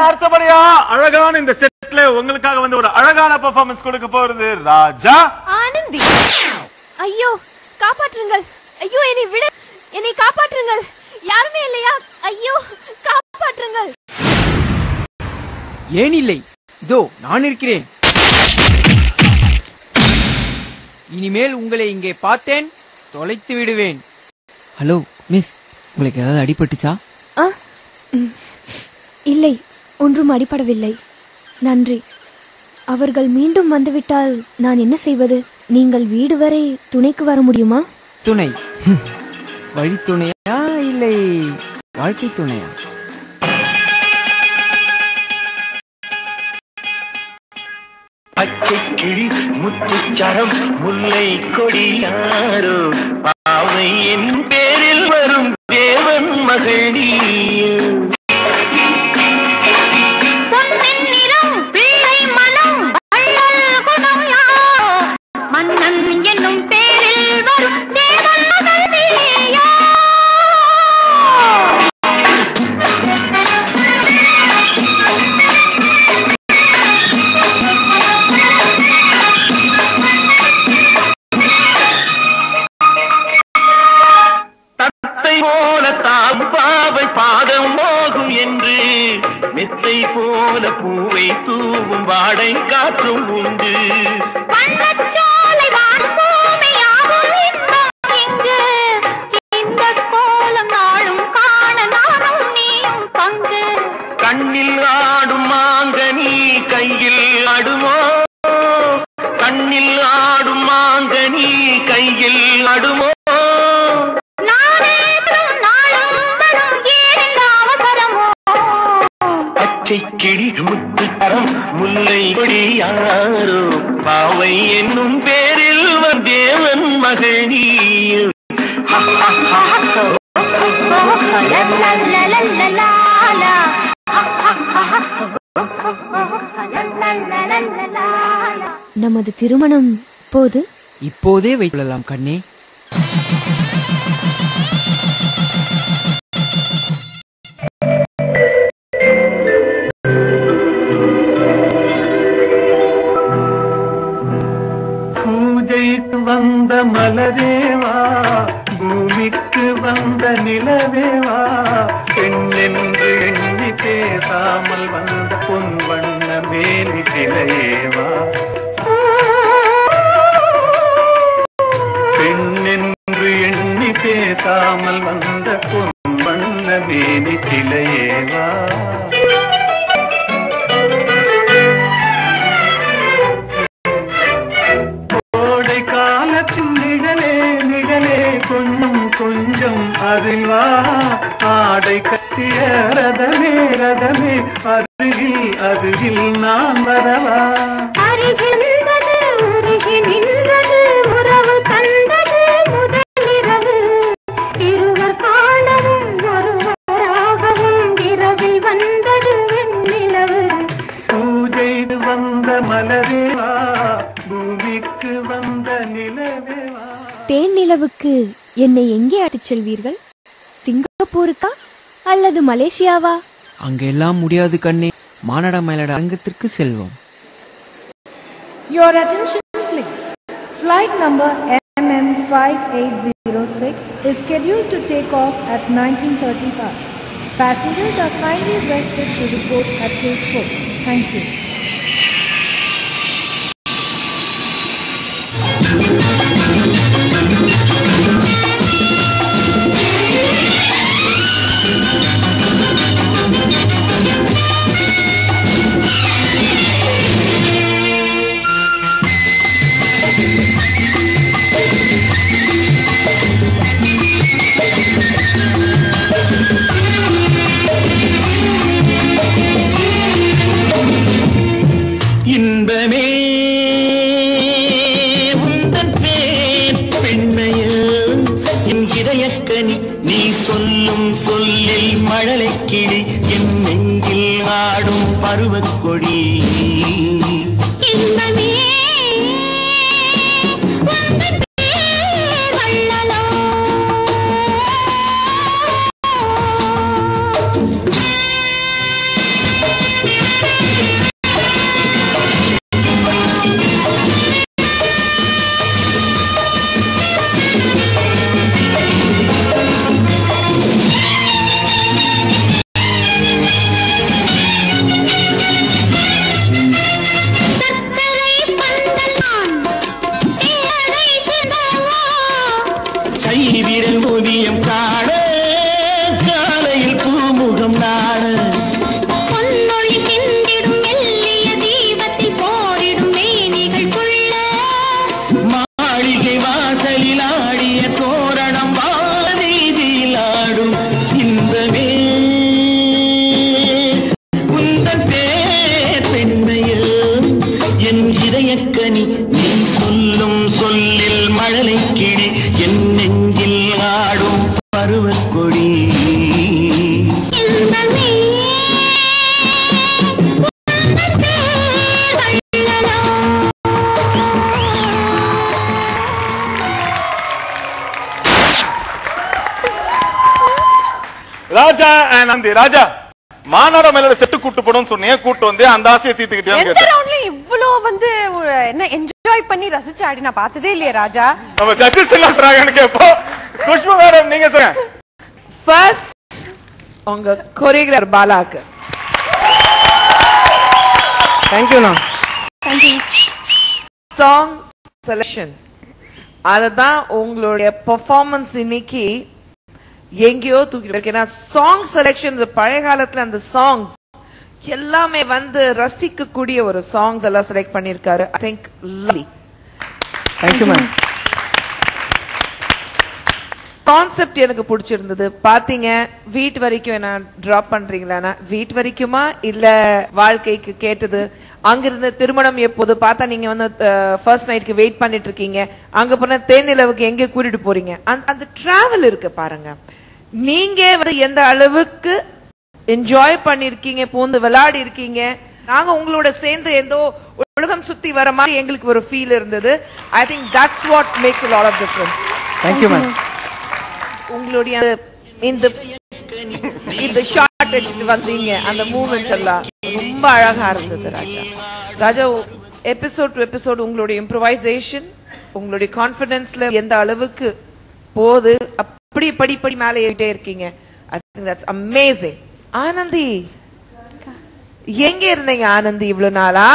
அடுத்தபடியா அழகான இந்த செட்ல உங்களுக்காக வந்து ஒரு அழகான பெர்ஃபார்மன்ஸ் கொடுக்க போறது ராஜா ஆனந்தி. ஐயோ காப்பாற்றுங்கள், ஐயோ என்னை விட, என்னை காப்பாற்றுங்கள், யாருமே இல்லையா? ஐயோ காப்பாற்றுங்கள். ஏன் இல்லை, இதோ நான் இருக்கிறேன். இனிமேல் உங்களை இங்கே பார்த்தேன் தொலைத்து விடுவேன். ஹலோ மிஸ், உங்களுக்கு ஏதாவது அடிபட்டுச்சா? இல்லை, ஒன்றும் அடிபடவில்லை. நன்றி. அவர்கள் மீண்டும் வந்துவிட்டால் நான் என்ன செய்வது? நீங்கள் வீடு வரை துணைக்கு வர முடியுமா? துணை? வழி துணையா இல்லை வாழ்க்கை துணையா? பச்சை கிளி முத்துச்சரம் முல்லை கொடியாரோ பாவை என் பேரில் வரும் தேவன் மகளி. மன்னன் என்னும் பேரில் வரும் தேவன் மகளி. தத்தை போல தாப்பாவை பாதம் போகும் என்று மெத்தை போல பூவை தூவும் வாடை காற்றும் உண்டு. கண்ணில் ஆடும் மாங்கனி கையில் ஆடுமோ, கண்ணில் ஆடும் மாங்கனி கையில் ஆடுமோ. பச்சை கிளி முத்துச்சரம் முல்லை கொடியாரோ பாவை என்னும் பேரில் வந்தேவன் மகளி. நமது திருமணம் இப்போதே வைக்கலாம் கண்ணே. பூஜைக்கு வந்த மலரேவா, பூமிக்கு வந்த நிலவேவா, பெண்ணென்று எண்ணி பேசாமல் வந்த பொன் வண்ண மேலி சிலையேவா, பெண்ணென்று எண்ணி பேசாமல் வந்த பொன் வண்ண மேலி சிலையேவா. கோடை காலத்தின் நிழலே நிழலே கொஞ்சம் கொஞ்சம் அறிவா, ஆடை கட்டிய ரதமே ரதமே அருகில் அருகில் நான் வரவா. அருகில் உருகி நின்றது உறவு கண்டது முதலிரவு, இருவர் காணவும் ஒருவராகவும் இரவில் வந்தது வெண்ணிலவு. பூஜை வந்த மலரேவா, பூமிக்கு வந்த நிலவேவா. தேன் நிலவுக்கு என்னை எங்கே அழைத்துச் செல்வீர்கள்? சிங்கப்பூருக்கா அல்லது மலேசியாவா? அங்கெல்லாம் முடியாது கண்ணே, மானட மயிலட அரங்கத்திற்கு செல்வோம். Your attention please. Flight number MM5806 is scheduled to take off at 19:30 past. Passengers are kindly requested to report at gate 4. Thank you. இன்பமே உந்தன் பேர் பெண்மைய என் இதயக்கனி, நீ சொல்லும் சொல்லில் மழலை கிளி என் நெஞ்சில் ஆடும் பருவக் கொடி இன்பமே கைவிரல் ஓவியம் காண காலையில் பூமுகம் நாட பொன்னொழி சிந்திடும் மெல்லிய தீபத்தில் போரிடும் மேனிகள் கொள்ள மாளிகை வாசலில் ஆடிய தோரணம் வானவீதியில் ஆடும் இன்பமே உந்தன் பேர் பெண்மையில் என் இதயக்கனி நீ சொல்லும் சொல்லில் மழலை கிளி என் நெஞ்சில் ஆடும் பருவக் கொடி இன்பமே ராஜா and நந்தி. ராஜா மாநாட மேலோட செட்டு கூட்டு போடும் சொன்னீங்க, கூட்டு வந்து அந்த ஆசையை தீர்த்துக்கிட்டே எந்த ரவுண்ட்ல இவ்ளோ வந்து என்ன என்ஜாய் பண்ணி ரசிச்சு ஆடி நான் பார்த்ததே இல்லையே ராஜா. நம்ம ஜட்ஜஸ் எல்லாம் சொல்றாங்கன்னு கேட்போம். குஷ்பு மேடம் நீங்க சொல்லுங்க. ஃபர்ஸ்ட் உங்க கோரியோகிராஃபர் பாலாக்கு தேங்க்யூண்ணா. சாங் செலக்ஷன் அதுதான் உங்களுடைய பெர்ஃபார்மன்ஸ் இன்னைக்கு எங்கேயோ தூக்கிட்டு இருக்கு. ஏன்னா சாங் செலக்ஷன் பழைய காலத்துல அந்த சாங்ஸ் எல்லாமே வந்து ரசிக்க கூடிய ஒரு சாங்ஸ் எல்லாம் செலக்ட் பண்ணிருக்காரு. I think lovely. Thank you ma'am. Concept எனக்கு பிடிச்சிருந்தது. பாத்தீங்க வீட்டு வரைக்கும் என்ன டிராப் பண்றீங்களா, வீட்டு வரைக்குமா இல்ல வாழ்க்கைக்கு கேட்டது, அங்கிருந்து திருமணம் எப்போது பார்த்தா நீங்க வந்து ஃபர்ஸ்ட் நைட்க்கு வெயிட் பண்ணிட்டு இருக்கீங்க, அங்க போன தேனிலவுக்கு எங்க கூட்டிட்டு போறீங்க, அந்த டிராவல் இருக்கு பாருங்க. நீங்க வந்து எந்த அளவுக்கு என்ஜாய் பண்ணிருக்கீங்க, பூந்து விளையாடி இருக்கீங்க. நாங்க உங்களோட சேர்ந்து ஏதோ உலகம் சுத்தி வர மாதிரி எங்களுக்கு ஒரு ஃபீல் இருந்தது. ஐ think that's what makes a lot of difference. Thank you ma'am. உங்களுடைய இந்த ஷார்ட் எடுத்துட்டு வந்தீங்க, அந்த மூவ்மெண்ட்ஸ் எல்லாம் ரொம்ப அழகா இருந்தது ராஜா. ராஜா எபிசோட் டு எபிசோட் உங்களுடைய இம்ப்ரோவைசேஷன், உங்களுடைய கான்பிடன்ஸ்ல எந்த அளவுக்கு போது, அப்படி படி மேலே ஏறிட்டே இருக்கீங்க. I think that's amazing. Anandhi எங்க இருந்தீங்க ஆனந்தி இவ்வளவு நாளா?